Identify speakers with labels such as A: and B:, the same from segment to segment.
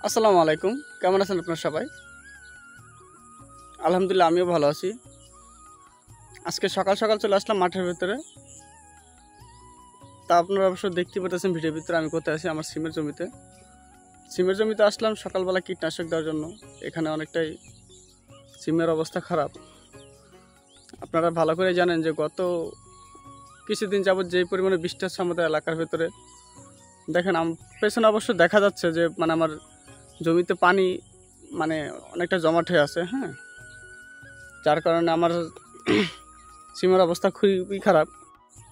A: আসসালামু আলাইকুম, কেমন আছেন আপনারা সবাই? আলহামদুলিল্লাহ, আমিও ভালো আছি। আজকে সকাল সকাল চলে আসলাম মাঠের ভিতরে। তা আপনারা অবশ্য দেখতে পাচ্ছেন ভিডিওর ভিতরে আমি কোথায় আছি, আমার সিমের জমিতে আসলাম সকালবেলা কীটনাশক দেওয়ার জন্য। এখানে অনেকটাই সিমের অবস্থা খারাপ। আপনারা ভালো করে জানেন যে গত কিছুদিন যাবত যে পরিমাণে বৃষ্টি হচ্ছে আমাদের এলাকার ভিতরে, দেখেন পেছনে অবশ্য দেখা যাচ্ছে যে আমার জমিতে পানি অনেকটা জমাট হয়ে আছে। হ্যাঁ, যার কারণে আমার সিমের অবস্থা খুবই খারাপ।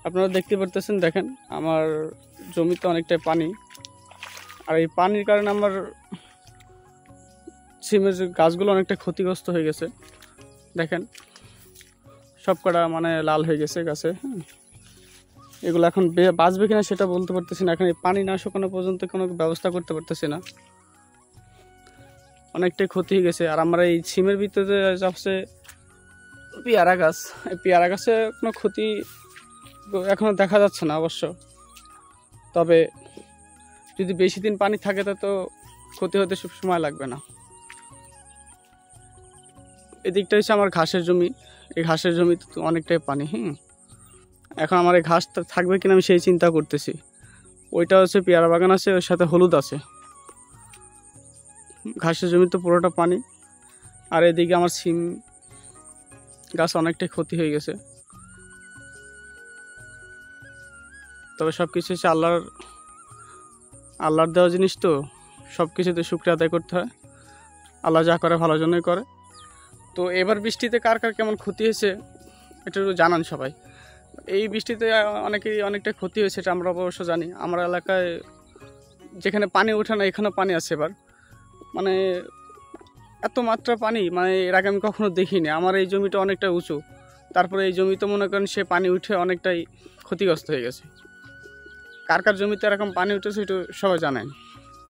A: আপনারা দেখতে পারতেছেন, দেখেন আমার জমিতে অনেকটাই পানি, আর এই পানির কারণে আমার সিমের গাছগুলো অনেকটা ক্ষতিগ্রস্ত হয়ে গেছে। দেখেন সব কটা লাল হয়ে গেছে গাছে। এগুলো এখন বাঁচবে কিনা সেটা বলতে পারতেছি না। এখন এই পানি না শুকানো পর্যন্ত কোনো ব্যবস্থা করতে পারতেছি না, অনেকটাই ক্ষতি হয়ে গেছে। আর আমরা এই সিমের ভিতরে যাচ্ছে পেয়ারা গাছ, এই পেয়ারা গাছে কোনো ক্ষতি এখনও দেখা যাচ্ছে না অবশ্য। তবে যদি বেশি দিন পানি থাকে তা তো ক্ষতি হতে খুব সময় লাগবে না। এদিকটা হচ্ছে আমার ঘাসের জমি। এই ঘাসের জমিতে তো অনেকটাই পানি। এখন আমার এই ঘাসটা থাকবে কিনা আমি সেই চিন্তা করতেছি। ওইটা হচ্ছে পেয়ারা বাগান আছে, ওর সাথে হলুদ আছে। ঘাসের জমিতে পুরোটা পানি, আর এদিকে আমার সিম গাছ অনেকটাই ক্ষতি হয়ে গেছে। তবে সব কিছু হচ্ছে আল্লাহর দেওয়া জিনিস, তো সব কিছুতে শুকরিয়া আদায় করতে হয়। আল্লাহ যা করে ভালোর জন্যই করে। তো এবার বৃষ্টিতে কার কার কেমন ক্ষতি হয়েছে এটা জানান সবাই। এই বৃষ্টিতে অনেকেই অনেকটা ক্ষতি হয়েছে, এটা আমরা অবশ্য জানি। আমার এলাকায় যেখানে পানি ওঠে না, এখানেও পানি আছে এবার। এত মাত্রা পানি এর আগে আমি কখনো দেখিনি। আমার এই জমিটা অনেকটা উঁচু, তারপরে এই জমিতে মনে করেন সে পানি উঠে অনেকটাই ক্ষতিগ্রস্ত হয়ে গেছে। কার কার জমিতে এরকম পানি উঠেছে একটু সবাই জানেন।